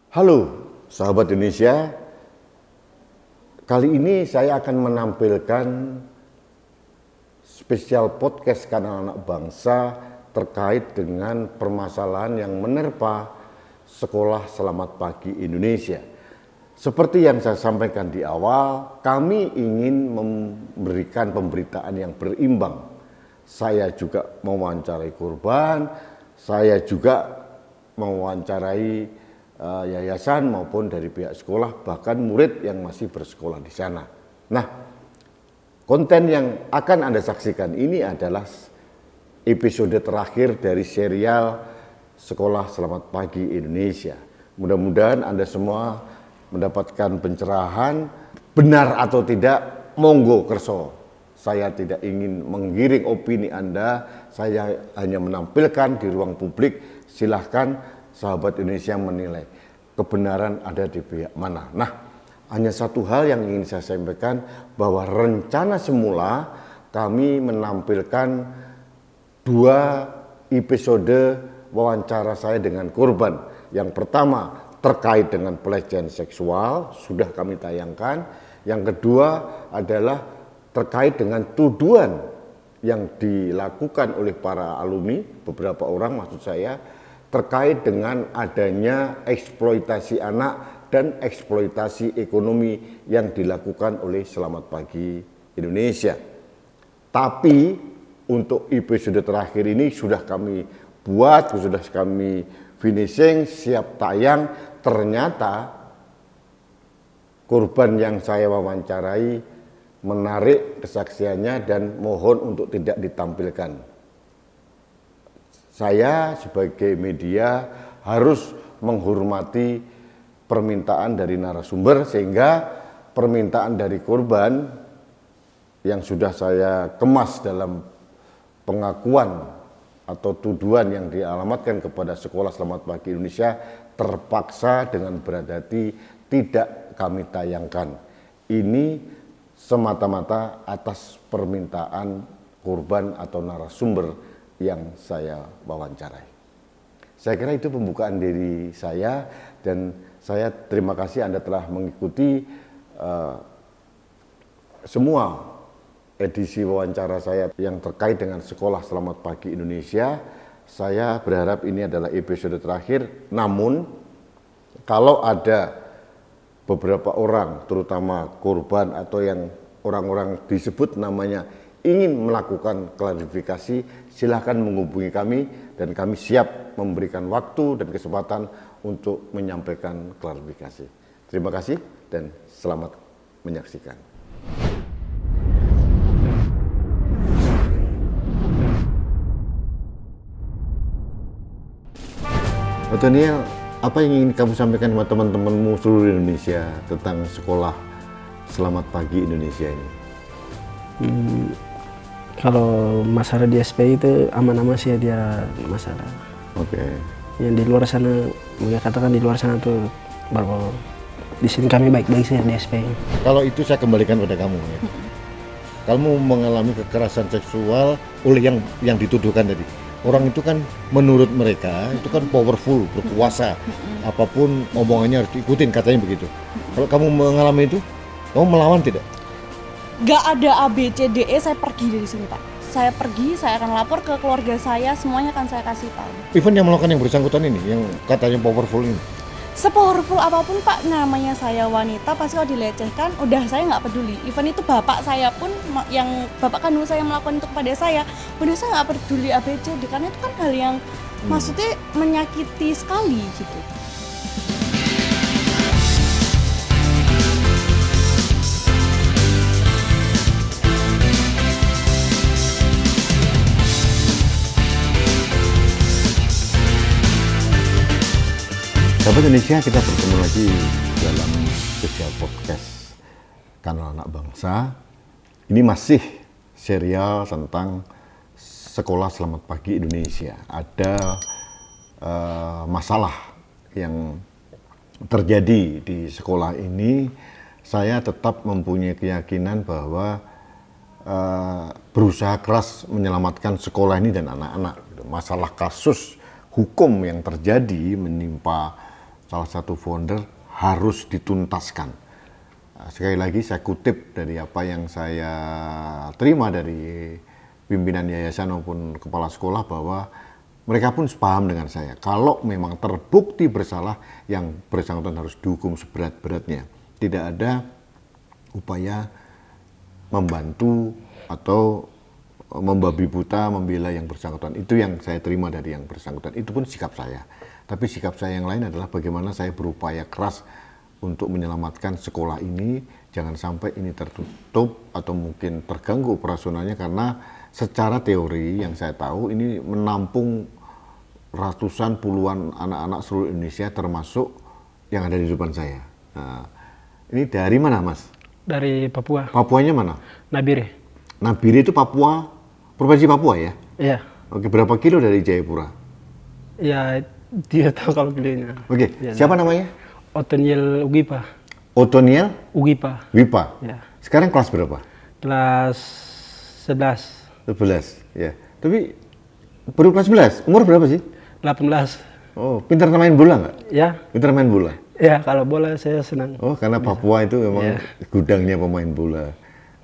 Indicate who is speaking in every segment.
Speaker 1: Halo sahabat Indonesia, kali ini saya akan menampilkan spesial podcast Kanal Anak Bangsa terkait dengan permasalahan yang menerpa Sekolah Selamat Pagi Indonesia. Seperti yang saya sampaikan di awal, kami ingin memberikan pemberitaan yang berimbang. Saya juga mewawancarai korban, saya juga mewawancarai yayasan maupun dari pihak sekolah, bahkan murid yang masih bersekolah di sana. Nah, konten yang akan Anda saksikan ini adalah episode terakhir dari serial Sekolah Selamat Pagi Indonesia. Mudah-mudahan Anda semua mendapatkan pencerahan, benar atau tidak, monggo kerso. Saya tidak ingin menggiring opini Anda, saya hanya menampilkan di ruang publik. Silahkan sahabat Indonesia menilai kebenaran ada di pihak mana. Nah, hanya satu hal yang ingin saya sampaikan, bahwa rencana semula kami menampilkan 2 episode wawancara saya dengan korban. Yang pertama terkait dengan pelecehan seksual, sudah kami tayangkan. Yang kedua adalah terkait dengan tuduhan yang dilakukan oleh para alumni, beberapa orang maksud saya, terkait dengan adanya eksploitasi anak dan eksploitasi ekonomi yang dilakukan oleh Selamat Pagi Indonesia. Tapi untuk episode terakhir ini sudah kami buat, sudah kami finishing, siap tayang. Ternyata korban yang saya wawancarai menarik kesaksiannya dan mohon untuk tidak ditampilkan. Saya sebagai media harus menghormati permintaan dari narasumber, sehingga permintaan dari korban yang sudah saya kemas dalam pengakuan atau tuduhan yang dialamatkan kepada Sekolah Selamat Pagi Indonesia terpaksa dengan berat hati tidak kami tayangkan. Ini semata-mata atas permintaan korban atau narasumber yang saya wawancarai. Saya kira itu pembukaan diri saya, dan saya terima kasih Anda telah mengikuti semua edisi wawancara saya yang terkait dengan Sekolah Selamat Pagi Indonesia. Saya berharap ini adalah episode terakhir, namun kalau ada beberapa orang, terutama korban atau yang orang-orang disebut namanya, ingin melakukan klarifikasi, silakan menghubungi kami dan kami siap memberikan waktu dan kesempatan untuk menyampaikan klarifikasi. Terima kasih dan selamat menyaksikan. Pak Daniel, apa yang ingin kamu sampaikan kepada teman-temanmu seluruh Indonesia tentang Sekolah Selamat Pagi Indonesia ini?
Speaker 2: Kalau masalah di SPI itu aman-aman sih dia masalah.
Speaker 1: Oke.
Speaker 2: Yang di luar sana, mereka katakan di luar sana tuh bahwa di sini kami baik-baik sih di SPI.
Speaker 1: Kalau itu saya kembalikan pada kamu ya. Kamu mengalami kekerasan seksual oleh yang dituduhkan tadi. Orang itu kan menurut mereka itu kan powerful, berkuasa. Apapun omongannya harus diikutin, katanya begitu. Kalau kamu mengalami itu, kamu melawan tidak?
Speaker 3: Gak ada ABCDE, saya pergi dari sini Pak. Saya pergi, saya akan lapor ke keluarga saya, semuanya akan saya kasih tahu.
Speaker 1: Even yang melakukan yang bersangkutan ini, yang katanya powerful ini?
Speaker 3: Sepowerful apapun Pak, namanya saya wanita, pasti kalau dilecehkan, udah saya nggak peduli. Even itu bapak saya pun, yang bapak kandung saya melakukan itu kepada saya, udah saya nggak peduli ABCD, karena itu kan hal yang maksudnya menyakiti sekali gitu.
Speaker 1: Sahabat Indonesia, kita bertemu lagi dalam spesial podcast Kanal Anak Bangsa. Ini masih serial tentang Sekolah Selamat Pagi Indonesia. Ada masalah yang terjadi di sekolah ini. Saya tetap mempunyai keyakinan bahwa berusaha keras menyelamatkan sekolah ini dan anak-anak. Masalah kasus hukum yang terjadi menimpa salah satu founder harus dituntaskan. Sekali lagi saya kutip dari apa yang saya terima dari pimpinan yayasan maupun kepala sekolah bahwa mereka pun sepaham dengan saya. Kalau memang terbukti bersalah, yang bersangkutan harus dihukum seberat-beratnya. Tidak ada upaya membantu atau membabi buta membela yang bersangkutan. Itu yang saya terima dari yang bersangkutan. Itu pun sikap saya. Tapi sikap saya yang lain adalah bagaimana saya berupaya keras untuk menyelamatkan sekolah ini. Jangan sampai ini tertutup atau mungkin terganggu operasionalnya, karena secara teori yang saya tahu ini menampung ratusan puluhan anak-anak seluruh Indonesia, termasuk yang ada di depan saya. Nah, ini dari mana, Mas?
Speaker 2: Dari Papua.
Speaker 1: Papuanya mana?
Speaker 2: Nabire.
Speaker 1: Nabire itu Papua, Provinsi Papua ya?
Speaker 2: Iya.
Speaker 1: Oke, berapa kilo dari Jayapura?
Speaker 2: Ya, tidak tahu kalau kilonya.
Speaker 1: Oke,
Speaker 2: Ya,
Speaker 1: siapa namanya?
Speaker 2: Otoniel Ugipa.
Speaker 1: Otoniel
Speaker 2: Ugipa.
Speaker 1: Wipa.
Speaker 2: Ya.
Speaker 1: Sekarang kelas berapa?
Speaker 2: Kelas 11.
Speaker 1: 11, ya. Tapi baru kelas 11, umur berapa sih?
Speaker 2: 18.
Speaker 1: Oh, pintar main bola nggak?
Speaker 2: Ya.
Speaker 1: Pintar main bola?
Speaker 2: Ya, kalau bola saya senang.
Speaker 1: Oh, karena Papua itu memang
Speaker 2: Ya.
Speaker 1: gudangnya pemain bola.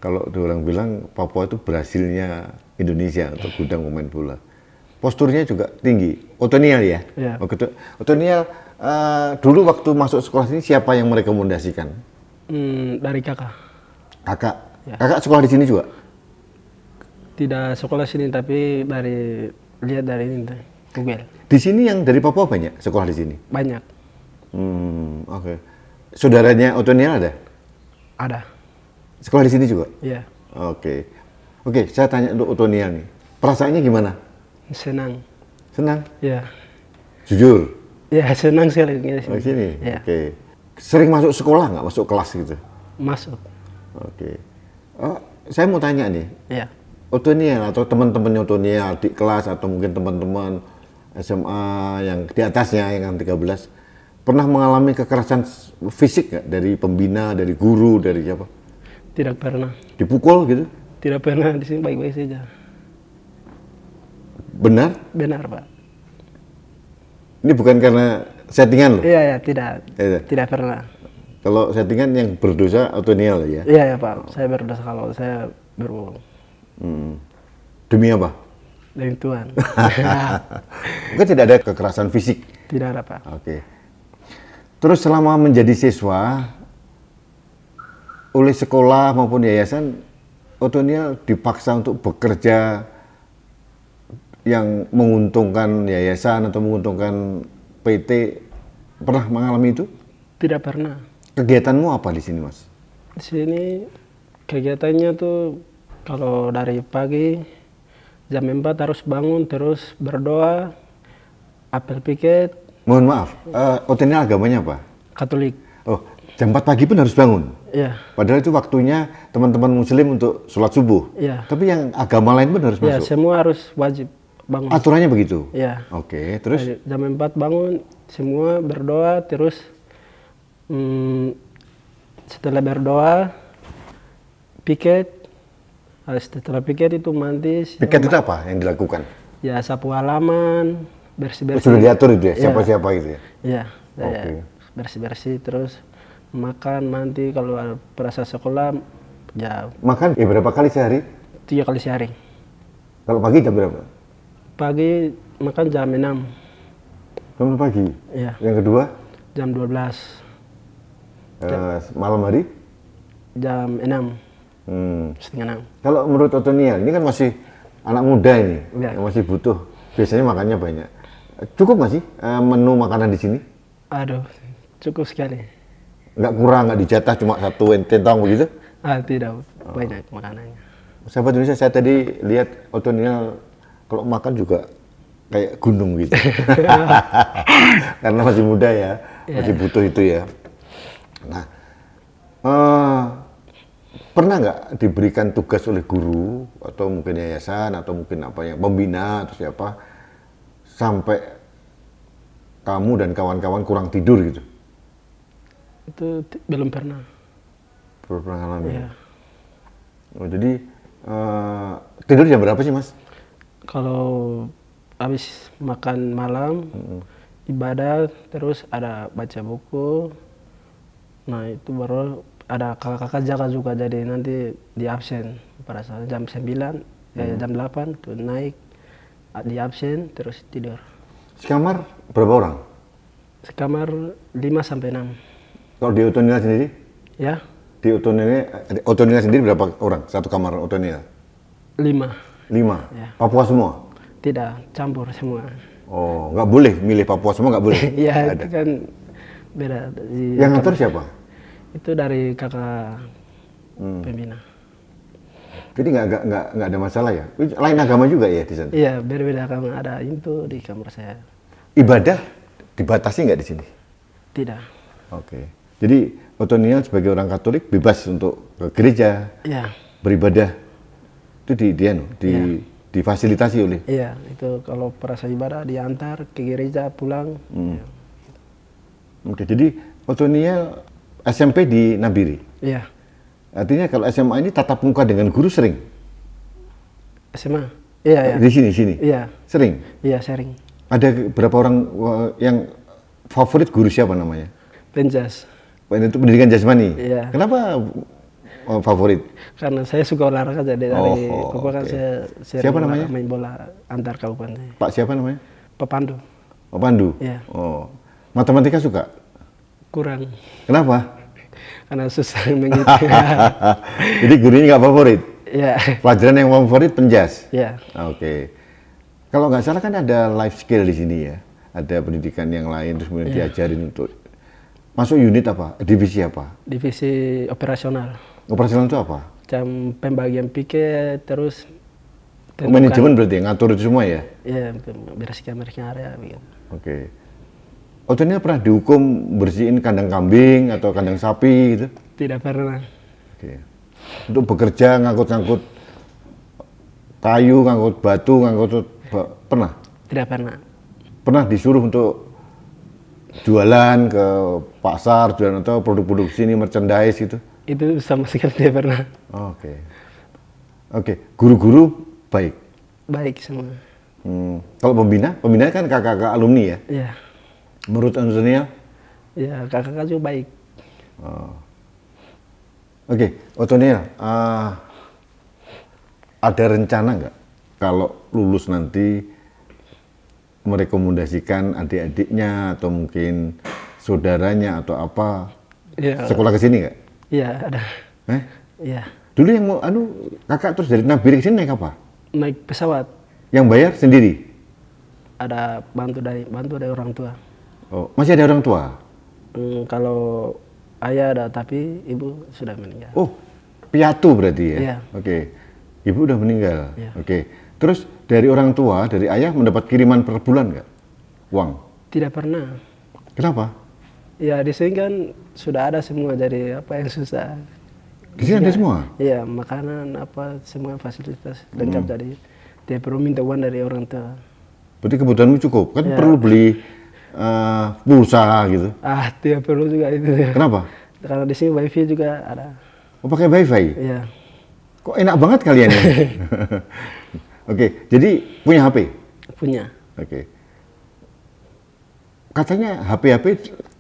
Speaker 1: Kalau orang bilang Papua itu Brasilnya Indonesia untuk gudang pemain bola. Posturnya juga tinggi. Otoniel ya?
Speaker 2: Ya.
Speaker 1: Oh, gitu. Otoniel, dulu waktu masuk sekolah sini siapa yang merekomendasikan?
Speaker 2: Dari kakak.
Speaker 1: Kakak?
Speaker 2: Ya.
Speaker 1: Kakak sekolah di sini juga?
Speaker 2: Tidak sekolah sini, tapi lihat dari ini, Google.
Speaker 1: Di sini yang dari Papua banyak sekolah di sini?
Speaker 2: Banyak.
Speaker 1: Oke. Saudaranya Otoniel ada?
Speaker 2: Ada.
Speaker 1: Sekolah di sini juga?
Speaker 2: Ya.
Speaker 1: Oke. Oke, saya tanya untuk Otoniel nih. Perasaannya gimana?
Speaker 2: Senang.
Speaker 1: Senang?
Speaker 2: Ya.
Speaker 1: Jujur?
Speaker 2: Ya, senang sekali di
Speaker 1: Oh, sini?
Speaker 2: Ya.
Speaker 1: Oke. Sering masuk sekolah nggak? Masuk kelas gitu?
Speaker 2: Masuk.
Speaker 1: Oke. Oh, saya mau tanya nih.
Speaker 2: Ya.
Speaker 1: Otoniel atau teman-temannya Otoniel di kelas atau mungkin teman-teman SMA yang di atasnya yang 13 pernah mengalami kekerasan fisik nggak dari pembina, dari guru, dari siapa?
Speaker 2: Tidak pernah.
Speaker 1: Dipukul gitu?
Speaker 2: Tidak pernah, di sini baik-baik saja.
Speaker 1: Benar?
Speaker 2: Benar, Pak.
Speaker 1: Ini bukan karena settingan loh?
Speaker 2: Iya, ya, tidak.
Speaker 1: Iya.
Speaker 2: Tidak pernah.
Speaker 1: Kalau settingan yang berdosa Otoniel ya?
Speaker 2: Iya, ya, Pak. Saya berdosa kalau saya berbohong.
Speaker 1: Demi apa?
Speaker 2: Demi Tuhan.
Speaker 1: Mungkin tidak ada kekerasan fisik?
Speaker 2: Tidak ada, Pak.
Speaker 1: Oke. Terus selama menjadi siswa, oleh sekolah maupun yayasan, Otoniel dipaksa untuk bekerja yang menguntungkan yayasan atau menguntungkan PT. Pernah mengalami itu?
Speaker 2: Tidak pernah.
Speaker 1: Kegiatanmu apa di sini, Mas?
Speaker 2: Di sini kegiatannya tuh kalau dari pagi jam 4 harus bangun, terus berdoa, apel piket,
Speaker 1: Mohon maaf, Otoniel agamanya apa?
Speaker 2: Katolik.
Speaker 1: Oh, jam 4 pagi pun harus bangun?
Speaker 2: Iya.
Speaker 1: Padahal itu waktunya teman-teman muslim untuk sholat subuh.
Speaker 2: Iya.
Speaker 1: Tapi yang agama lain pun harus
Speaker 2: Ya,
Speaker 1: masuk?
Speaker 2: semua harus wajib bangun.
Speaker 1: Aturannya begitu?
Speaker 2: Iya.
Speaker 1: Oke, terus?
Speaker 2: Dari jam 4 bangun, semua berdoa, terus setelah berdoa, piket. Setelah piket itu mandi.
Speaker 1: Piket itu apa yang dilakukan?
Speaker 2: Ya, sapu halaman, bersih-bersih.
Speaker 1: Sudah diatur itu ya,
Speaker 2: Iya.
Speaker 1: siapa-siapa gitu ya?
Speaker 2: Iya,
Speaker 1: Oke.
Speaker 2: bersih-bersih, terus makan, mandi, kalau ada perasa sekolah, ya
Speaker 1: Makan berapa kali sehari?
Speaker 2: 3 kali sehari.
Speaker 1: Kalau pagi jam berapa?
Speaker 2: Pagi makan jam 6,
Speaker 1: Jam pagi?
Speaker 2: Iya.
Speaker 1: Yang kedua?
Speaker 2: jam 12,
Speaker 1: Malam hari?
Speaker 2: jam 6, setengah 6.
Speaker 1: Kalau menurut Otoniel, ini kan masih anak muda ini,
Speaker 2: Iya.
Speaker 1: yang masih butuh, biasanya makannya banyak. Cukup nggak sih menu makanan di sini?
Speaker 2: Aduh, cukup sekali.
Speaker 1: Nggak kurang, nggak dijatah cuma satu centong begitu?
Speaker 2: Tidak banyak makanannya.
Speaker 1: Sahabat Indonesia, saya tadi lihat Otoniel kalau makan juga kayak gunung gitu. Karena masih muda ya, masih butuh itu ya. Nah, pernah nggak diberikan tugas oleh guru atau mungkin yayasan atau mungkin apa yang pembina atau siapa sampai kamu dan kawan-kawan kurang tidur gitu?
Speaker 2: Itu belum pernah.
Speaker 1: Belum pernah ngalamin.
Speaker 2: Iya.
Speaker 1: Oh, jadi tidur jam berapa sih, Mas?
Speaker 2: Kalau habis makan malam, ibadah, terus ada baca buku. Nah itu baru ada kakak-kakak jaga juga, jadi nanti di absen pada saat jam 9, jam 8 tuh naik di absen terus tidur.
Speaker 1: Sekamar berapa orang?
Speaker 2: Sekamar 5 sampai 6.
Speaker 1: Kalau di Otoniel sendiri?
Speaker 2: Ya,
Speaker 1: Di Otoniel sendiri berapa orang? Satu kamar Otoniel?
Speaker 2: 5.
Speaker 1: 5?
Speaker 2: Ya.
Speaker 1: Papua semua?
Speaker 2: Tidak, campur semua.
Speaker 1: Oh, nggak boleh milih Papua semua, nggak boleh?
Speaker 2: Iya,
Speaker 1: Nggak
Speaker 2: itu
Speaker 1: ada.
Speaker 2: kan beda.
Speaker 1: Yang ngatur siapa?
Speaker 2: Itu dari kakak pembina.
Speaker 1: Jadi nggak ada masalah ya? Lain agama juga ya di sana?
Speaker 2: Iya, berbeda agama, ada itu di kamar saya.
Speaker 1: Ibadah dibatasi nggak di sini?
Speaker 2: Tidak.
Speaker 1: Oke. Jadi Otoniel sebagai orang Katolik bebas untuk ke gereja,
Speaker 2: Iya.
Speaker 1: beribadah. Itu difasilitasi oleh.
Speaker 2: Iya, itu kalau perasa ibadah diantar ke gereja pulang.
Speaker 1: Oke, jadi Otoniel SMP di Nabiri.
Speaker 2: Iya,
Speaker 1: Artinya kalau SMA ini tatap muka dengan guru sering?
Speaker 2: SMA. Iya, iya.
Speaker 1: Di sini?
Speaker 2: Iya,
Speaker 1: Sering?
Speaker 2: iya sering.
Speaker 1: Ada berapa orang yang favorit guru siapa namanya?
Speaker 2: Penjas.
Speaker 1: Itu pendidikan jasmani?
Speaker 2: Iya.
Speaker 1: Kenapa favorit?
Speaker 2: Karena saya suka olahraga, jadi dari
Speaker 1: Oh,
Speaker 2: kan
Speaker 1: oke.
Speaker 2: saya sering
Speaker 1: Siapa namanya?
Speaker 2: main bola antar kabupaten.
Speaker 1: Pak siapa namanya?
Speaker 2: Pak Pandu.
Speaker 1: Oh, Pandu?
Speaker 2: Iya.
Speaker 1: Oh. Matematika suka?
Speaker 2: Kurang.
Speaker 1: Kenapa?
Speaker 2: Karena susah menghitung.
Speaker 1: Jadi gurunya nggak favorit?
Speaker 2: Iya.
Speaker 1: Pelajaran yang favorit penjas?
Speaker 2: Iya.
Speaker 1: Oke. Kalau nggak salah kan ada life skill di sini ya? Ada pendidikan yang lain, terus kemudian diajarin untuk masuk unit apa? Divisi apa?
Speaker 2: Divisi operasional.
Speaker 1: Operasional itu apa?
Speaker 2: Macam pembagian piket, terus
Speaker 1: Manajemen berarti ya? Ngatur itu semua ya?
Speaker 2: Iya, bereskan area begitu.
Speaker 1: Oke. Otoniel pernah dihukum bersihin kandang kambing atau kandang sapi gitu?
Speaker 2: Tidak pernah.
Speaker 1: Oke. Untuk bekerja ngangkut-ngangkut kayu, ngangkut batu, pernah?
Speaker 2: Tidak pernah.
Speaker 1: Pernah disuruh untuk jualan ke pasar, jualan atau produk-produk sini, merchandise gitu?
Speaker 2: Itu sama sekali tidak pernah.
Speaker 1: Oke. Oke, guru-guru baik.
Speaker 2: Baik semua.
Speaker 1: Kalau pembina kan kakak-kakak alumni ya?
Speaker 2: Iya.
Speaker 1: Menurut Otoniel?
Speaker 2: Iya, kakak-kakak juga baik.
Speaker 1: Oke, Otoniel, ada rencana nggak kalau lulus nanti merekomendasikan adik-adiknya atau mungkin saudaranya atau apa
Speaker 2: Iya.
Speaker 1: sekolah ke sini nggak?
Speaker 2: Iya, ada. Iya.
Speaker 1: Dulu yang mau kakak terus dari Nabire ke sini naik apa?
Speaker 2: Naik pesawat.
Speaker 1: Yang bayar sendiri?
Speaker 2: Ada bantu dari orang tua.
Speaker 1: Oh, masih ada orang tua?
Speaker 2: Kalau ayah ada, tapi ibu sudah meninggal.
Speaker 1: Oh, piatu berarti ya?
Speaker 2: Iya.
Speaker 1: Oke, ibu udah meninggal.
Speaker 2: Iya.
Speaker 1: Oke, terus dari orang tua, dari ayah mendapat kiriman per bulan nggak? Uang?
Speaker 2: Tidak pernah.
Speaker 1: Kenapa?
Speaker 2: Ya di sini kan sudah ada semua, jadi apa yang susah.
Speaker 1: Di sini ada semua?
Speaker 2: Iya, makanan apa semua fasilitas lengkap, jadi tidak perlu minta uang dari orang tua.
Speaker 1: Berarti kebutuhanmu cukup? Kan
Speaker 2: Iya.
Speaker 1: perlu beli pulsa gitu.
Speaker 2: Tidak perlu juga itu.
Speaker 1: Kenapa?
Speaker 2: Karena di sini wifi juga ada.
Speaker 1: Oh, pakai wifi?
Speaker 2: Iya.
Speaker 1: Kok enak banget kalian ya? Oke, jadi punya HP?
Speaker 2: Punya.
Speaker 1: Oke. Katanya HP-HP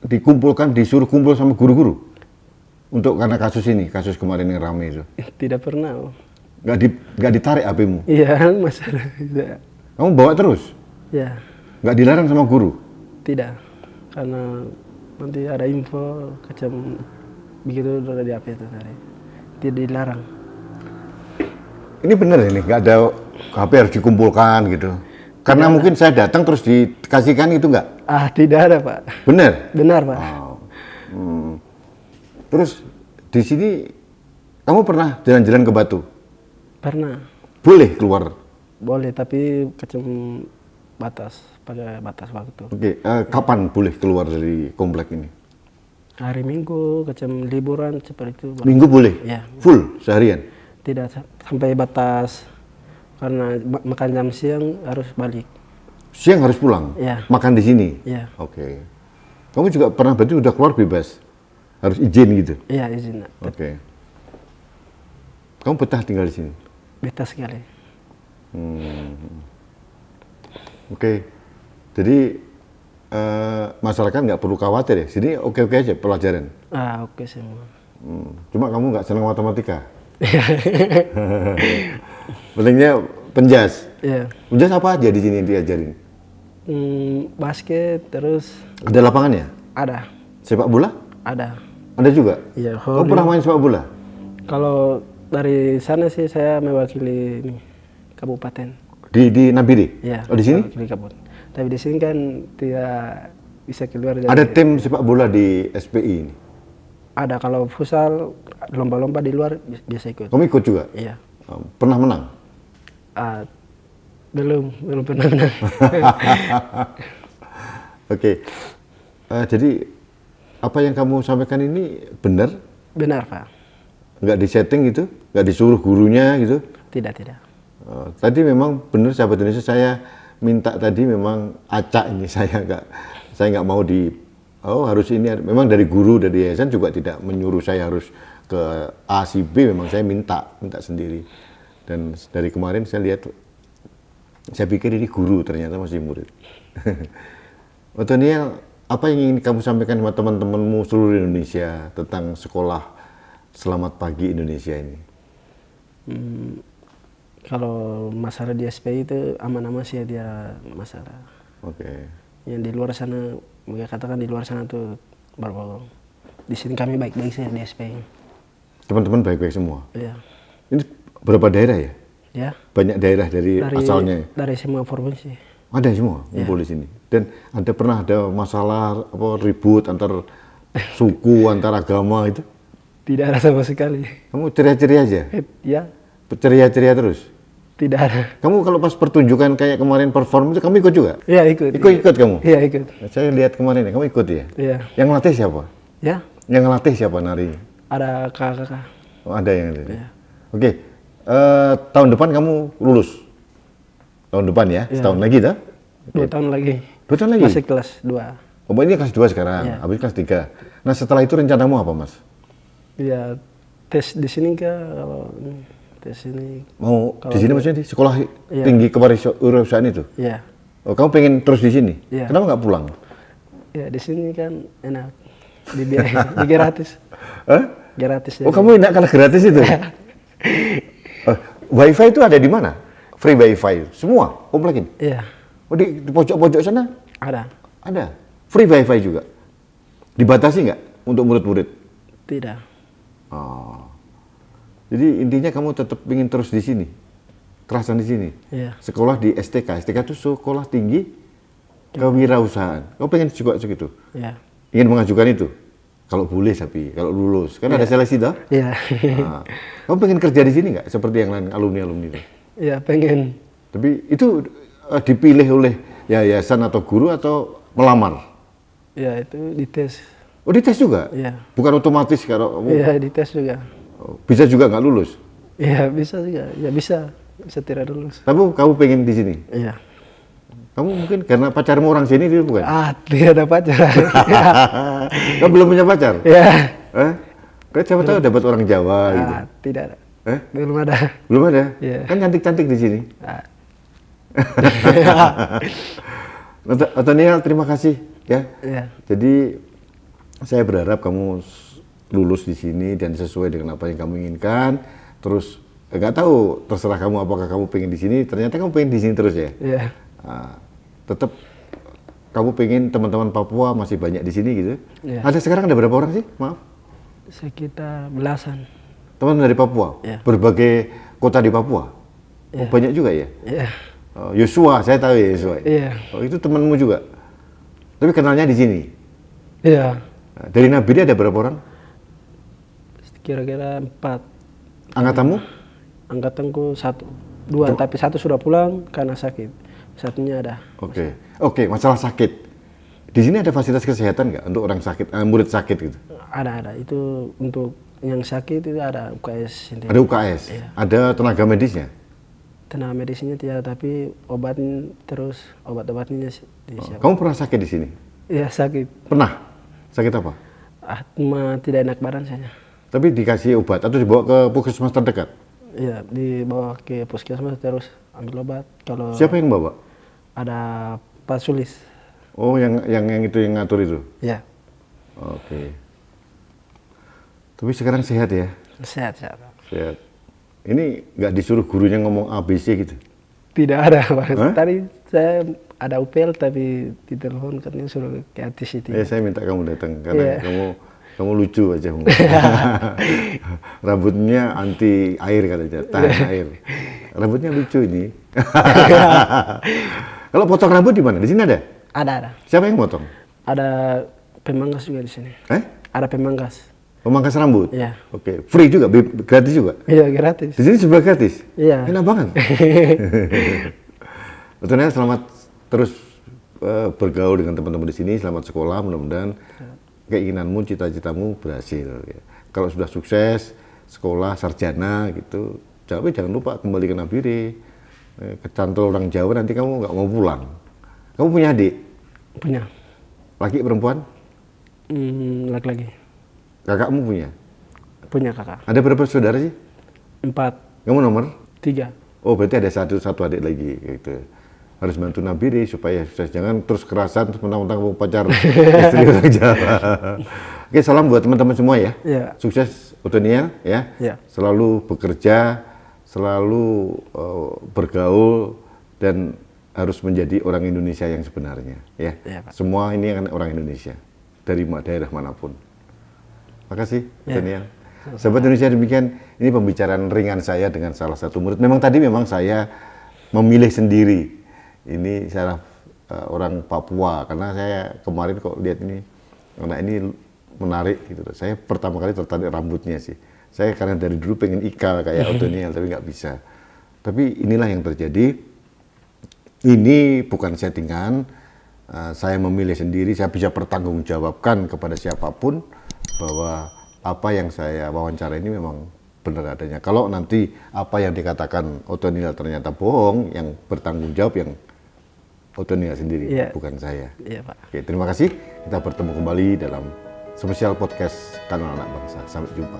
Speaker 1: dikumpulkan, disuruh kumpul sama guru-guru? Untuk karena kasus ini, kasus kemarin yang ramai itu.
Speaker 2: Tidak pernah.
Speaker 1: Nggak ditarik HP-mu?
Speaker 2: Iya, masalah. Tidak.
Speaker 1: Kamu bawa terus?
Speaker 2: Ya,
Speaker 1: Nggak dilarang sama guru?
Speaker 2: tidak. Karena nanti ada info macam begitu dari HP itu tadi. Tidak dilarang.
Speaker 1: Ini bener ini, nggak ada HP harus dikumpulkan gitu. Karena mungkin saya datang terus dikasihkan itu nggak?
Speaker 2: Tidak ada, Pak.
Speaker 1: Bener?
Speaker 2: Benar, Pak.
Speaker 1: Terus di sini kamu pernah jalan-jalan ke Batu?
Speaker 2: Pernah.
Speaker 1: Boleh keluar?
Speaker 2: Boleh, tapi macam pakai batas waktu.
Speaker 1: Oke, kapan boleh keluar dari komplek ini?
Speaker 2: Hari Minggu, macam liburan seperti itu. Pak.
Speaker 1: Minggu boleh?
Speaker 2: Ya.
Speaker 1: Full seharian?
Speaker 2: Tidak sampai batas, karena makan jam siang harus balik.
Speaker 1: Siang harus pulang?
Speaker 2: Iya.
Speaker 1: Makan di sini?
Speaker 2: Iya.
Speaker 1: Oke. Kamu juga pernah berarti udah keluar bebas? Harus izin gitu?
Speaker 2: Iya, izin.
Speaker 1: Oke. Kamu betah tinggal di sini?
Speaker 2: Betah sekali.
Speaker 1: Oke. Jadi masyarakat nggak perlu khawatir ya. Sini oke-oke aja pelajaran.
Speaker 2: Oke semua.
Speaker 1: Cuma kamu nggak senang matematika. Pentingnya penjas.
Speaker 2: Iya.
Speaker 1: Penjas apa aja di sini yang diajarin?
Speaker 2: Basket terus
Speaker 1: Ada lapangannya?
Speaker 2: ada.
Speaker 1: Sepak bola?
Speaker 2: Ada.
Speaker 1: Ada juga?
Speaker 2: Iya.
Speaker 1: Kamu pernah main sepak bola?
Speaker 2: Kalau dari sana sih saya mewakili ini, kabupaten.
Speaker 1: Di Nabire?
Speaker 2: Iya.
Speaker 1: Oh, di sini?
Speaker 2: Mewakili kabupaten. Tapi di sini kan tidak bisa keluar.
Speaker 1: Ada tim sepak bola di SPI ini?
Speaker 2: Ada, kalau futsal lomba-lomba di luar biasa ikut.
Speaker 1: Kamu ikut juga?
Speaker 2: Iya.
Speaker 1: Pernah menang?
Speaker 2: Belum pernah menang.
Speaker 1: Oke. Jadi apa yang kamu sampaikan ini benar?
Speaker 2: Benar, Pak.
Speaker 1: Nggak disetting gitu? Nggak disuruh gurunya gitu?
Speaker 2: Tidak.
Speaker 1: Tadi memang benar sahabat Indonesia, saya minta tadi memang acak ini, saya nggak mau harus ini, memang dari guru dari yayasan juga tidak menyuruh saya harus ke A si B, memang saya minta sendiri. Dan dari kemarin saya lihat, saya pikir ini guru, ternyata masih murid. Otoniel, apa yang ingin kamu sampaikan sama teman-temanmu seluruh Indonesia tentang sekolah Selamat Pagi Indonesia ini?
Speaker 2: Kalau masalah di SPI itu aman-aman sih, dia masalah.
Speaker 1: Oke.
Speaker 2: Yang di luar sana, mereka katakan di luar sana tuh berbohong. Di sini kami baik-baik sih di SPI.
Speaker 1: Teman-teman baik-baik semua?
Speaker 2: Iya.
Speaker 1: Ini berapa daerah ya?
Speaker 2: Ya.
Speaker 1: Banyak daerah dari asalnya?
Speaker 2: Dari semua provinsi.
Speaker 1: Ada semua ngumpul di sini. Dan pernah ada masalah ribut antar suku, antar agama itu?
Speaker 2: Tidak ada sama sekali.
Speaker 1: Kamu ceria-ceria aja?
Speaker 2: Ya.
Speaker 1: Ceria-ceria terus?
Speaker 2: Tidak ada.
Speaker 1: Kamu kalau pas pertunjukan kayak kemarin perform itu kamu ikut juga?
Speaker 2: Iya, ikut.
Speaker 1: Ikut kamu?
Speaker 2: Iya, ikut.
Speaker 1: Saya lihat kemarin ya, kamu ikut ya?
Speaker 2: Iya.
Speaker 1: Yang ngelatih siapa?
Speaker 2: Ya.
Speaker 1: Yang ngelatih siapa nari?
Speaker 2: Ada kakak.
Speaker 1: Oh, ada yang ngelatih.
Speaker 2: Iya.
Speaker 1: Oke. Tahun depan kamu lulus? Tahun depan ya?
Speaker 2: Iya.
Speaker 1: Setahun lagi dah?
Speaker 2: 2 tahun lagi.
Speaker 1: 2 tahun lagi?
Speaker 2: Masih kelas 2.
Speaker 1: Oh, ini kelas 2 sekarang,
Speaker 2: Iya.
Speaker 1: habis kelas 3. Nah, setelah itu rencanamu apa, Mas?
Speaker 2: Iya, tes di sini kalau tes ini.
Speaker 1: Mau
Speaker 2: Kalau
Speaker 1: di sini maksudnya di sekolah tinggi kewirausahaan itu?
Speaker 2: Iya.
Speaker 1: Oh, kamu pengen terus di sini?
Speaker 2: Iya.
Speaker 1: Kenapa nggak pulang?
Speaker 2: Ya di sini kan enak. Di gratis.
Speaker 1: Hah?
Speaker 2: Gratis.
Speaker 1: Oh, kamu enak karena gratis itu? Wifi itu ada di mana? Free wifi semua komplek ini?
Speaker 2: Iya.
Speaker 1: Oh, di pojok-pojok sana?
Speaker 2: Ada.
Speaker 1: Ada. Free wifi juga? Dibatasi nggak untuk murid-murid?
Speaker 2: Tidak.
Speaker 1: Oh. Jadi intinya kamu tetap ingin terus di sini? Kerasan di sini?
Speaker 2: Iya.
Speaker 1: Sekolah di STK. STK itu Sekolah Tinggi Kewirausahaan. Kamu pengen juga segitu?
Speaker 2: Iya.
Speaker 1: Ingin mengajukan itu? Kalau boleh tapi, kalau lulus. Kan ada seleksi dah?
Speaker 2: Iya.
Speaker 1: Nah, kamu pengen kerja di sini nggak? Seperti yang lain alumni-alumni itu?
Speaker 2: Iya, pengen.
Speaker 1: Tapi itu dipilih oleh yayasan atau guru atau melamar?
Speaker 2: Ya itu dites.
Speaker 1: Oh, dites juga?
Speaker 2: Iya.
Speaker 1: Bukan otomatis kalau kamu
Speaker 2: Iya, dites juga.
Speaker 1: bisa juga nggak lulus?
Speaker 2: Iya, bisa juga. Ya bisa. Bisa tidak lulus.
Speaker 1: Tapi kamu pengen di sini?
Speaker 2: Iya.
Speaker 1: Kamu mungkin karena pacarmu orang sini dia bukan?
Speaker 2: Tidak ada pacar.
Speaker 1: Kamu belum punya pacar?
Speaker 2: Iya.
Speaker 1: Kan siapa tahu dapat orang Jawa gitu.
Speaker 2: Tidak ada.
Speaker 1: Eh?
Speaker 2: Belum ada.
Speaker 1: Belum ada?
Speaker 2: Iya.
Speaker 1: Kan cantik-cantik di sini.
Speaker 2: Ah.
Speaker 1: Otoniel, terima kasih ya.
Speaker 2: Iya.
Speaker 1: Jadi saya berharap kamu lulus di sini dan sesuai dengan apa yang kamu inginkan. Terus nggak tahu, terserah kamu apakah kamu pengen di sini. Ternyata kamu pengen di sini terus ya.
Speaker 2: Iya.
Speaker 1: Tetap kamu pengen teman-teman Papua masih banyak di sini gitu.
Speaker 2: Iya.
Speaker 1: Ada sekarang ada berapa orang sih? Maaf.
Speaker 2: Sekitar belasan.
Speaker 1: Teman dari Papua.
Speaker 2: Iya.
Speaker 1: Berbagai kota di Papua. Oh,
Speaker 2: Iya.
Speaker 1: banyak juga ya.
Speaker 2: Iya.
Speaker 1: Oh, Yosua, saya tahu ya Yosua.
Speaker 2: Iya.
Speaker 1: Oh, itu temanmu juga. Tapi kenalnya di sini.
Speaker 2: Iya.
Speaker 1: Nah, dari Nabire ada berapa orang?
Speaker 2: Kira-kira 4.
Speaker 1: Angkatanmu?
Speaker 2: Angkatanku 1, 2, tapi 1 sudah pulang karena sakit. Satunya ada.
Speaker 1: Oke. Oke, masalah sakit. Di sini ada fasilitas kesehatan nggak untuk orang sakit, murid sakit gitu?
Speaker 2: Ada. Itu untuk yang sakit itu ada UKS.
Speaker 1: Ada UKS,
Speaker 2: Iya.
Speaker 1: ada tenaga medisnya.
Speaker 2: Tenaga medisnya tidak, tapi obat-obatnya disiapkan.
Speaker 1: Kamu pernah sakit di sini?
Speaker 2: Iya, sakit.
Speaker 1: Pernah? Sakit apa?
Speaker 2: Asma, tidak enak badan saya.
Speaker 1: Tapi dikasih obat atau dibawa ke puskesmas terdekat?
Speaker 2: Iya, dibawa ke puskesmas terus ambil obat. Kalau
Speaker 1: Siapa yang bawa?
Speaker 2: ada Pak Sulis.
Speaker 1: Oh, yang itu yang ngatur itu.
Speaker 2: Ya,
Speaker 1: Oke. Tapi sekarang sehat ya?
Speaker 2: sehat.
Speaker 1: Sehat. Ini nggak disuruh gurunya ngomong ABC gitu?
Speaker 2: Tidak ada, Pak.
Speaker 1: Hah?
Speaker 2: Tadi saya ada UPL tapi ditelepon katanya suruh ke artis itu.
Speaker 1: Saya minta kamu datang karena
Speaker 2: Iya.
Speaker 1: kamu lucu aja. Rambutnya anti air katanya, tahan air. Rambutnya lucu ini. Kalau potong rambut di mana? Di sini ada?
Speaker 2: Ada.
Speaker 1: Siapa yang potong?
Speaker 2: Ada pemangkas juga di sini. Ada pemangkas.
Speaker 1: Pemangkas rambut?
Speaker 2: Iya.
Speaker 1: Oke. Free juga? Gratis juga?
Speaker 2: Iya, gratis.
Speaker 1: Di sini sebelah gratis?
Speaker 2: Iya.
Speaker 1: Enak banget. Betulnya selamat terus bergaul dengan teman-teman di sini, selamat sekolah, mudah-mudahan keinginanmu, cita-citamu berhasil. Ya. Kalau sudah sukses, sekolah, sarjana gitu, tapi jangan lupa kembali ke Nabire. Kecantol orang Jawa nanti kamu nggak mau pulang. Kamu punya adik?
Speaker 2: Punya.
Speaker 1: Laki perempuan?
Speaker 2: Laki-laki.
Speaker 1: Kakakmu punya?
Speaker 2: Punya kakak.
Speaker 1: Ada berapa saudara sih?
Speaker 2: 4,
Speaker 1: Kamu nomor?
Speaker 2: 3.
Speaker 1: Oh, berarti ada satu adik lagi gitu. Harus bantu Nabire supaya sukses. Jangan terus kerasan terus mentang-mentang kamu pacar istri orang Jawa. Oke, salam buat teman-teman semua ya.
Speaker 2: Iya.
Speaker 1: Sukses Otoniel ya.
Speaker 2: Iya.
Speaker 1: Selalu bekerja, selalu bergaul dan harus menjadi orang Indonesia yang sebenarnya ya.
Speaker 2: Iya, Pak.
Speaker 1: Semua ini kan orang Indonesia dari daerah manapun. Makasih Otoniel. Sahabat Indonesia, demikian ini pembicaraan ringan saya dengan salah satu murid. Memang saya memilih sendiri. Ini saya orang Papua karena saya kemarin kok lihat ini anak ini menarik gitu. Saya pertama kali tertarik rambutnya sih. Saya karena dari dulu pengen Ika kayak Otoniel tapi nggak bisa. Tapi inilah yang terjadi. Ini bukan settingan. Saya memilih sendiri. Saya bisa pertanggungjawabkan kepada siapapun bahwa apa yang saya wawancara ini memang benar adanya. Kalau nanti apa yang dikatakan Otoniel ternyata bohong, yang bertanggung jawab yang Otoniel sendiri, bukan saya.
Speaker 2: Iya, Pak.
Speaker 1: Oke, terima kasih. Kita bertemu kembali dalam spesial podcast Kanal Anak Bangsa. Sampai jumpa.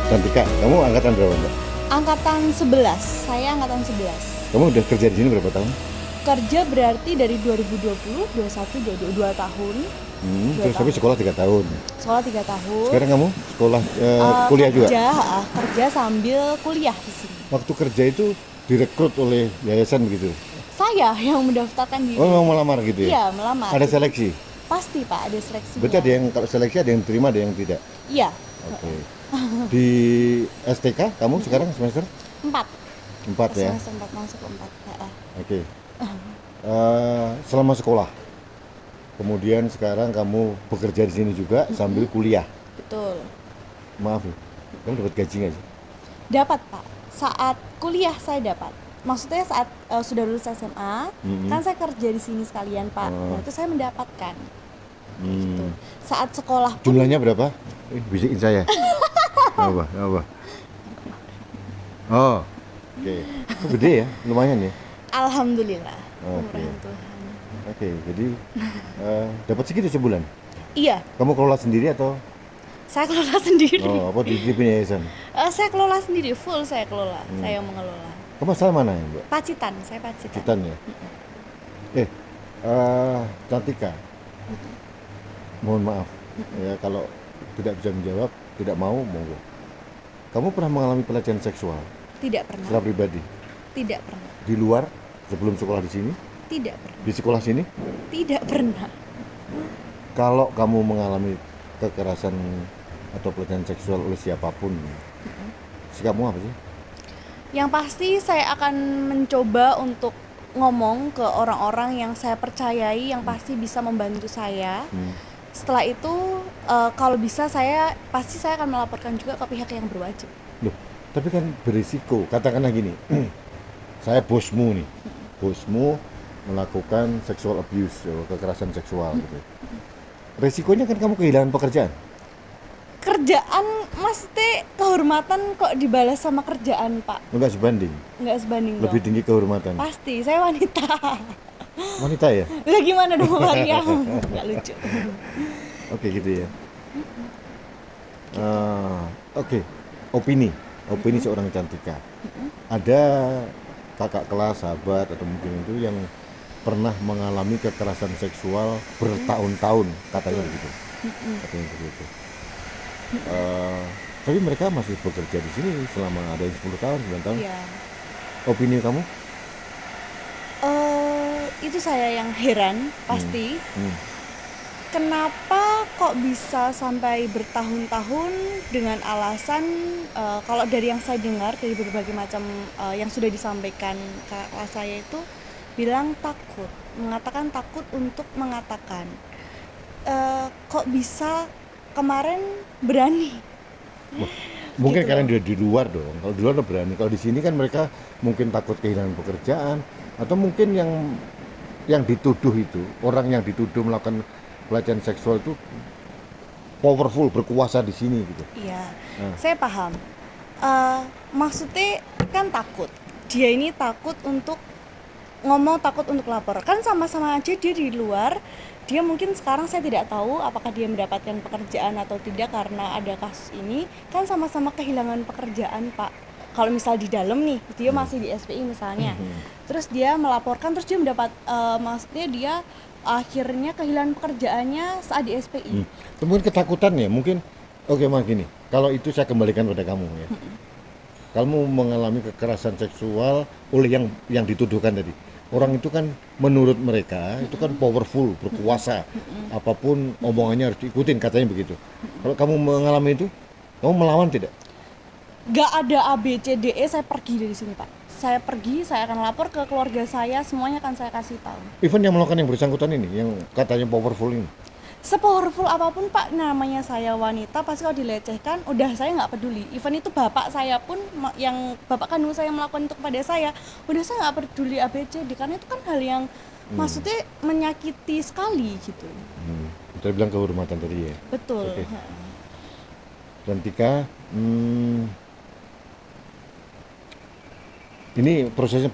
Speaker 1: Cantika, kamu angkatan berapa, Mbak?
Speaker 3: Angkatan 11, saya angkatan 11.
Speaker 1: Kamu udah kerja di sini berapa tahun?
Speaker 3: Kerja berarti dari 2020, 21, 22 tahun.
Speaker 1: Terus tapi sekolah 3 tahun.
Speaker 3: Sekolah 3 tahun.
Speaker 1: Sekarang kamu sekolah kuliah juga?
Speaker 3: Kerja sambil kuliah di sini.
Speaker 1: Waktu kerja itu direkrut oleh yayasan begitu?
Speaker 3: Saya yang mendaftarkan diri.
Speaker 1: Oh, mau melamar gitu ya?
Speaker 3: Iya, melamar.
Speaker 1: Ada seleksi?
Speaker 3: Pasti Pak, ada seleksinya.
Speaker 1: Berarti ada yang kalau seleksi ada yang terima, ada yang tidak?
Speaker 3: Iya.
Speaker 1: Oke. Di STK kamu sekarang semester?
Speaker 3: 4.
Speaker 1: 4 ya?
Speaker 3: Semester 4 masuk ke 4.
Speaker 1: Oke. Selama sekolah, kemudian sekarang kamu bekerja di sini juga sambil kuliah.
Speaker 3: Betul.
Speaker 1: Maaf ya, kamu dapat gaji nggak sih?
Speaker 3: Dapat Pak. Saat kuliah saya dapat. Maksudnya saat sudah lulus SMA, kan saya kerja di sini sekalian Pak. Nah itu saya mendapatkan. Gitu. Saat sekolah pun,
Speaker 1: Jumlahnya berapa? Bisikin saya. Apa? Oh, oke. Oh, gede ya, lumayan ya.
Speaker 3: alhamdulillah.
Speaker 1: Oke.
Speaker 3: Kemurahan Tuhan.
Speaker 1: Oke, jadi dapat segitu sebulan.
Speaker 3: Iya,
Speaker 1: Kamu kelola sendiri atau
Speaker 3: saya kelola sendiri.
Speaker 1: apa dititipin yayasan?
Speaker 3: Saya kelola sendiri, full saya kelola. Saya yang mengelola.
Speaker 1: Kamu asal mana ya, Mbak?
Speaker 3: Pacitan, saya Pacitan.
Speaker 1: Citan ya. Cantika. Mohon maaf ya kalau tidak bisa menjawab, tidak mau monggo. Kamu pernah mengalami pelecehan seksual
Speaker 3: Tidak pernah.
Speaker 1: secara pribadi
Speaker 3: Tidak pernah.
Speaker 1: di luar sebelum sekolah di sini,
Speaker 3: Tidak pernah.
Speaker 1: di sekolah sini?
Speaker 3: Tidak pernah.
Speaker 1: Kalau kamu mengalami kekerasan atau pelecehan seksual oleh siapapun, sikapmu apa sih?
Speaker 3: Yang pasti saya akan mencoba untuk ngomong ke orang-orang yang saya percayai yang pasti bisa membantu saya. Setelah itu kalau bisa saya akan melaporkan juga ke pihak yang berwajib.
Speaker 1: Loh, tapi kan berisiko. Katakanlah gini, saya bosmu nih, bosmu melakukan sexual abuse, kekerasan seksual gitu. Resikonya kan kamu kehilangan pekerjaan.
Speaker 3: Kerjaan mesti kehormatan kok dibalas sama kerjaan Pak.
Speaker 1: Enggak sebanding,
Speaker 3: Nggak sebanding
Speaker 1: lebih
Speaker 3: dong.
Speaker 1: tinggi kehormatan.
Speaker 3: Pasti, saya wanita.
Speaker 1: Wanita ya?
Speaker 3: Lah gimana dong Maria? Nggak lucu.
Speaker 1: Oke gitu ya. Oke, opini seorang Cantika. Ada kakak kelas, sahabat atau mungkin itu yang pernah mengalami kekerasan seksual bertahun-tahun, katanya begitu. Katanya begitu. Tapi mereka masih bekerja di sini selama ada yang 10 tahun, 9 tahun.
Speaker 3: Iya.
Speaker 1: Opini kamu?
Speaker 3: Itu saya yang heran pasti. Kenapa kok bisa sampai bertahun-tahun dengan alasan kalau dari yang saya dengar dari berbagai macam yang sudah disampaikan kakak kelas saya itu bilang mengatakan takut untuk mengatakan. Kok bisa kemarin berani?
Speaker 1: Mungkin
Speaker 3: Gitu
Speaker 1: karena
Speaker 3: loh.
Speaker 1: dia di luar dong. Kalau di luar udah berani. Kalau di sini kan mereka mungkin takut kehilangan pekerjaan atau mungkin yang dituduh itu, orang yang dituduh melakukan pelecehan seksual itu powerful, berkuasa di sini gitu.
Speaker 3: Iya, saya paham. Maksudnya kan takut. Dia ini takut untuk ngomong, takut untuk lapor. Kan sama-sama aja dia di luar. Dia mungkin sekarang saya tidak tahu apakah dia mendapatkan pekerjaan atau tidak karena ada kasus ini. Kan sama-sama kehilangan pekerjaan, Pak. Kalau misal di dalam nih, dia masih di SPI misalnya. Terus dia melaporkan, terus dia mendapat, maksudnya dia akhirnya kehilangan pekerjaannya saat di SPI.
Speaker 1: Mungkin ketakutan ya, mungkin oke mah gini. Kalau itu saya kembalikan pada kamu ya. Kamu mengalami kekerasan seksual oleh yang dituduhkan tadi. Orang itu kan menurut mereka itu kan powerful, berkuasa. Apapun omongannya harus diikutin, katanya begitu. Kalau kamu mengalami itu, kamu melawan tidak?
Speaker 3: Gak ada ABCDE, saya pergi dari sini, Pak. Saya pergi, saya akan lapor ke keluarga saya, semuanya akan saya kasih tahu.
Speaker 1: Even yang melakukan yang bersangkutan ini, yang katanya powerful ini.
Speaker 3: Sepowerful apapun, Pak, namanya saya wanita, pasti kalau dilecehkan, udah saya nggak peduli. Even itu bapak saya pun, yang bapak kandung saya melakukan itu kepada saya, udah saya nggak peduli ABCD, karena itu kan hal yang maksudnya menyakiti sekali gitu.
Speaker 1: Kita bilang kehormatan tadi ya.
Speaker 3: Betul.
Speaker 1: Oke. Cantika, ini prosesnya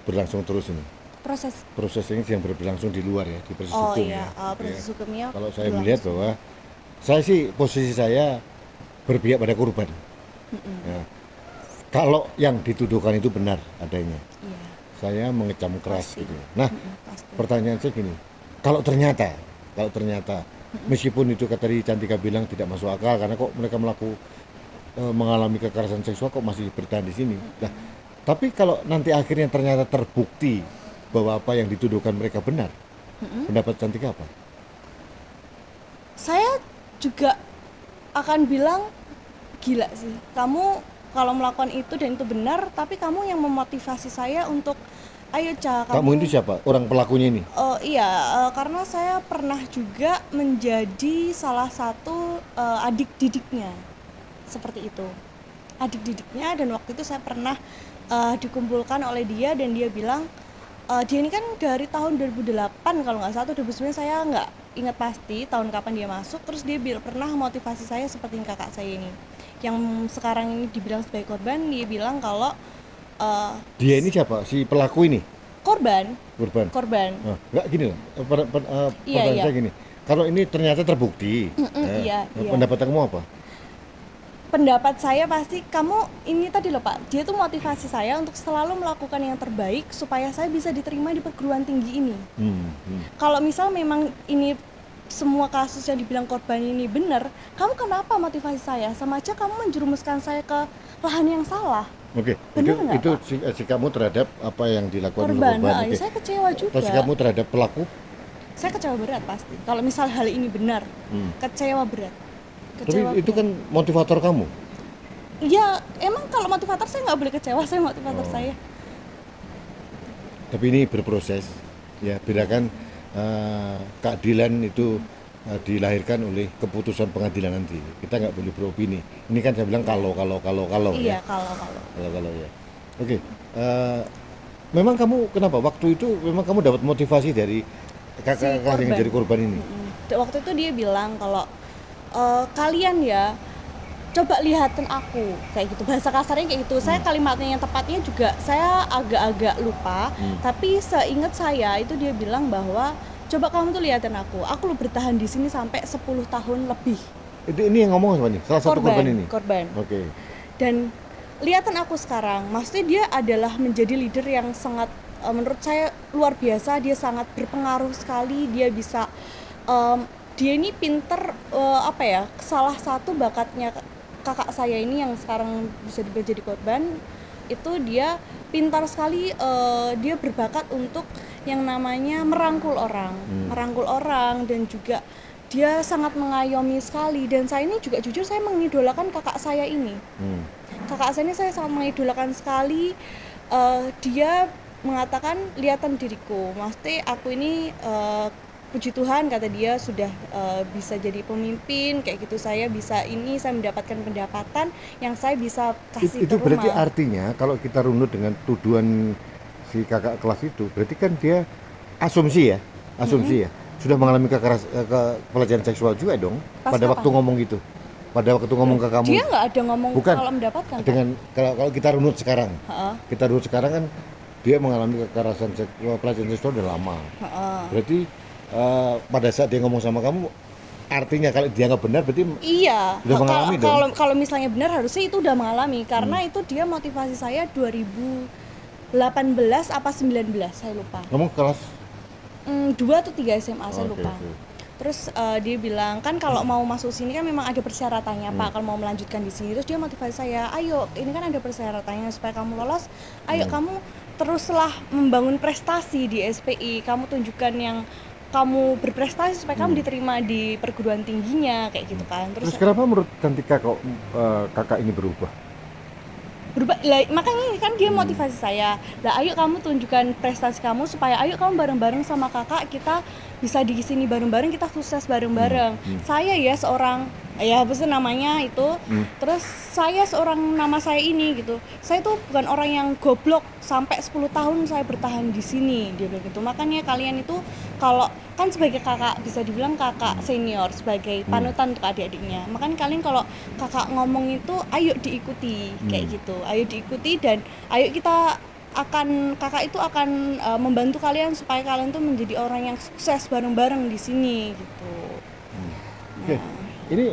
Speaker 1: berlangsung terus ini. Proses ini yang berlangsung di luar ya, di proses hukum
Speaker 3: iya,
Speaker 1: ya.
Speaker 3: proses hukumnya.
Speaker 1: Kalau saya melihat bahwa posisi saya berpihak pada korban. Ya. Kalau yang dituduhkan itu benar adanya,
Speaker 3: Iya,
Speaker 1: saya mengecam keras
Speaker 3: Pasti.
Speaker 1: gitu. Nah,
Speaker 3: pasti.
Speaker 1: pertanyaan saya gini, kalau ternyata meskipun itu kata tadi Cantika bilang tidak masuk akal karena kok mereka mengalami kekerasan seksual kok masih bertahan di sini. Nah, tapi kalau nanti akhirnya ternyata terbukti bahwa apa yang dituduhkan mereka benar, pendapat Cantika apa?
Speaker 3: Saya juga akan bilang gila sih. Kamu kalau melakukan itu dan itu benar, tapi kamu yang memotivasi saya untuk ayo Ca,
Speaker 1: Kamu itu siapa? Orang pelakunya ini?
Speaker 3: Iya, karena saya pernah juga menjadi salah satu adik didiknya. Seperti itu. Adik didiknya, dan waktu itu saya pernah dikumpulkan oleh dia dan dia bilang dia ini kan dari tahun 2008 kalau nggak salah, atau 2009, saya nggak ingat pasti tahun kapan dia masuk. Terus dia pernah motivasi saya seperti kakak saya ini, yang sekarang ini dibilang sebagai korban. Dia bilang kalau
Speaker 1: Dia ini siapa? Si pelaku ini?
Speaker 3: korban.
Speaker 1: Nah, nggak gini lah.
Speaker 3: Iya,
Speaker 1: Pertanyaan
Speaker 3: iya.
Speaker 1: saya gini. Kalau ini ternyata terbukti,
Speaker 3: Iya, iya.
Speaker 1: pendapat kamu apa?
Speaker 3: Pendapat saya pasti kamu ini tadi loh Pak, dia tuh motivasi saya untuk selalu melakukan yang terbaik supaya saya bisa diterima di perguruan tinggi ini. Kalau misal memang ini semua kasus yang dibilang korban ini benar, kamu kenapa motivasi saya? Sama aja kamu menjerumuskan saya ke lahan yang salah.
Speaker 1: Oke,
Speaker 3: Bener nggak,
Speaker 1: itu sikapmu terhadap apa yang dilakukan oleh
Speaker 3: Korban,
Speaker 1: korban. Oke.
Speaker 3: saya kecewa juga.
Speaker 1: Terus sikapmu terhadap pelaku?
Speaker 3: Saya kecewa berat pasti. Kalau misal hal ini benar, kecewa berat.
Speaker 1: Tapi itu kan motivator kamu.
Speaker 3: Iya, emang kalau motivator saya nggak boleh kecewa, saya motivator saya.
Speaker 1: Tapi ini berproses. Ya, bedakan keadilan itu dilahirkan oleh keputusan pengadilan nanti. Kita nggak boleh beropini. Ini kan saya bilang kalau
Speaker 3: Iya,
Speaker 1: ya.
Speaker 3: kalau.
Speaker 1: Ya. Oke. Memang kamu kenapa waktu itu memang kamu dapat motivasi dari kakak yang
Speaker 3: korban.
Speaker 1: jadi korban ini?
Speaker 3: Waktu itu dia bilang kalau kalian ya coba lihatin aku kayak gitu, bahasa kasarnya kayak gitu. Saya kalimatnya yang tepatnya juga saya agak-agak lupa, tapi seingat saya itu dia bilang bahwa coba kamu tuh lihatin aku lu bertahan di sini sampai 10 tahun lebih.
Speaker 1: Ini yang ngomong siapa nih? Salah satu korban ini.
Speaker 3: Korban.
Speaker 1: Oke.
Speaker 3: Dan lihatin aku sekarang, maksudnya dia adalah menjadi leader yang sangat menurut saya luar biasa. Dia sangat berpengaruh sekali. Dia bisa dia ini pinter salah satu bakatnya kakak saya ini yang sekarang bisa jadi korban itu dia pintar sekali, dia berbakat untuk yang namanya merangkul orang dan juga dia sangat mengayomi sekali. Dan saya ini juga jujur saya mengidolakan kakak saya ini. Kakak saya ini saya sangat mengidolakan sekali. Dia mengatakan lihatan diriku, maksudnya aku ini puji Tuhan kata dia sudah bisa jadi pemimpin kayak gitu, saya bisa ini, saya mendapatkan pendapatan yang saya bisa kasih
Speaker 1: Itu
Speaker 3: ke rumah.
Speaker 1: berarti artinya kalau kita runut dengan tuduhan si kakak kelas itu, berarti kan dia asumsi ya sudah mengalami pelecehan seksual juga dong.
Speaker 3: Pas
Speaker 1: pada
Speaker 3: kapan?
Speaker 1: waktu ngomong gitu, pada waktu ngomong ke kamu.
Speaker 3: Dia nggak ada ngomong
Speaker 1: bukan
Speaker 3: kalau mendapatkan
Speaker 1: dengan kalau kita runut sekarang, kita runut sekarang kan dia mengalami kekerasan pelecehan seksual udah lama. Berarti pada saat dia ngomong sama kamu, artinya kalau dia nggak benar berarti
Speaker 3: iya,
Speaker 1: udah mengalami dong.
Speaker 3: Kalau misalnya benar harusnya itu udah mengalami, karena itu dia motivasi saya 2018 apa 19 saya lupa.
Speaker 1: Ngomong kelas
Speaker 3: 2 atau 3 SMA saya lupa.
Speaker 1: Okay.
Speaker 3: Terus dia bilang kan kalau mau masuk sini kan memang ada persyaratannya Pak, kalau mau melanjutkan di sini. Terus dia motivasi saya, ayo ini kan ada persyaratannya supaya kamu lolos, ayo kamu teruslah membangun prestasi di SPI, kamu tunjukkan yang kamu berprestasi supaya kamu diterima di perguruan tingginya kayak gitu kan.
Speaker 1: Terus kenapa menurut Cantika kok kakak ini berubah?
Speaker 3: Makanya kan dia motivasi saya, lah ayo kamu tunjukkan prestasi kamu supaya ayo kamu bareng-bareng sama kakak, kita bisa di sini bareng-bareng, kita sukses bareng-bareng. Saya ya seorang apa sih namanya itu, terus saya seorang nama saya ini gitu, saya tuh bukan orang yang goblok sampai 10 tahun saya bertahan di sini, dia bilang gitu. Makanya kalian itu kalau kan sebagai kakak, bisa dibilang kakak senior, sebagai panutan untuk adik-adiknya, makanya kalian kalau kakak ngomong itu ayo diikuti kayak gitu, ayo diikuti dan ayo kita kakak itu akan membantu kalian supaya kalian tuh menjadi orang yang sukses bareng-bareng di sini gitu.
Speaker 1: Oke. Ini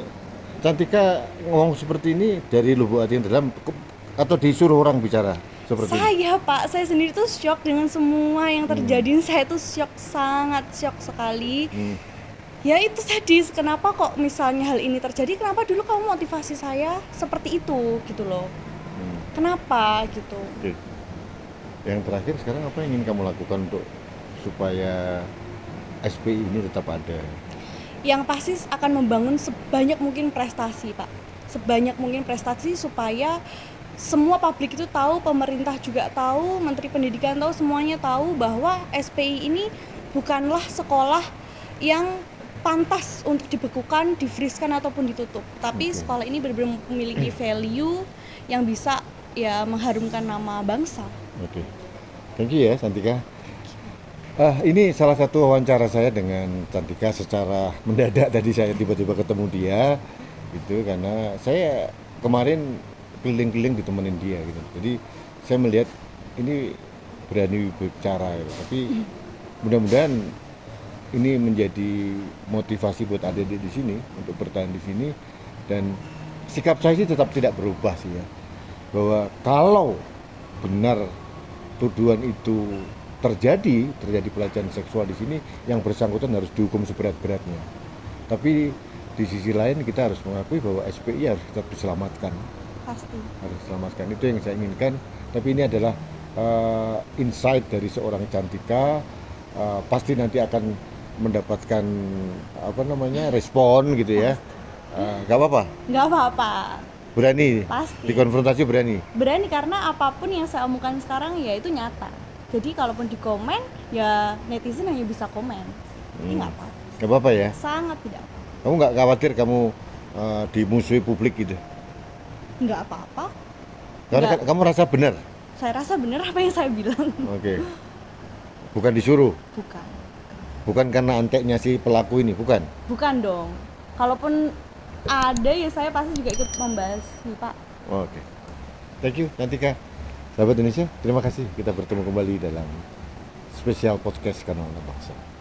Speaker 1: Cantika ngomong seperti ini dari lubuk hati yang dalam atau disuruh orang bicara seperti ini?
Speaker 3: Pak, saya sendiri tuh shock dengan semua yang terjadi. Saya tuh shock, sangat shock sekali. Ya itu tadi, kenapa kok misalnya hal ini terjadi, kenapa dulu kamu motivasi saya seperti itu gitu loh. Kenapa gitu.
Speaker 1: Oke. Yang terakhir sekarang apa yang ingin kamu lakukan untuk supaya SPI ini tetap ada?
Speaker 3: Yang pasti akan membangun sebanyak mungkin prestasi Pak, sebanyak mungkin prestasi supaya semua publik itu tahu, pemerintah juga tahu, Menteri Pendidikan tahu, semuanya tahu bahwa SPI ini bukanlah sekolah yang pantas untuk dibekukan, di-freeze-kan ataupun ditutup, tapi sekolah ini benar-benar memiliki value yang bisa ya mengharumkan nama bangsa.
Speaker 1: Oke. Thank you ya Cantika. Ini salah satu wawancara saya dengan Cantika secara mendadak, tadi saya tiba-tiba ketemu dia gitu, karena saya kemarin keliling-keliling ditemenin dia gitu. Jadi saya melihat ini berani bicara gitu. Tapi mudah-mudahan ini menjadi motivasi buat adik-adik di sini untuk bertahan di sini, dan sikap saya sih tetap tidak berubah sih ya. Bahwa kalau benar tuduhan itu terjadi pelecehan seksual di sini, yang bersangkutan harus dihukum seberat-beratnya. Tapi di sisi lain kita harus mengakui bahwa SPI harus tetap diselamatkan.
Speaker 3: Pasti.
Speaker 1: Harus diselamatkan, itu yang saya inginkan. Tapi ini adalah insight dari seorang Cantika. Pasti nanti akan mendapatkan respon gitu ya. Gak apa-apa?
Speaker 3: Nggak apa-apa.
Speaker 1: Berani?
Speaker 3: Pasti.
Speaker 1: Dikonfrontasi berani?
Speaker 3: Berani, karena apapun yang saya omongkan sekarang ya itu nyata. Jadi kalaupun di komen, ya netizen hanya bisa komen. Ini nggak apa-apa.
Speaker 1: Nggak apa-apa ya?
Speaker 3: Sangat tidak apa.
Speaker 1: Kamu nggak khawatir kamu dimusuhi publik gitu?
Speaker 3: Nggak apa-apa.
Speaker 1: Karena kamu rasa benar?
Speaker 3: Saya rasa benar apa yang saya bilang.
Speaker 1: Oke. Bukan disuruh?
Speaker 3: Bukan.
Speaker 1: Bukan karena anteknya si pelaku ini, bukan?
Speaker 3: Bukan dong. Kalaupun ada ya saya pasti juga ikut membahas nih Pak.
Speaker 1: Oke. Thank you Cantika. Sahabat Indonesia, terima kasih kita bertemu kembali dalam spesial podcast Kanal Anak Bangsa.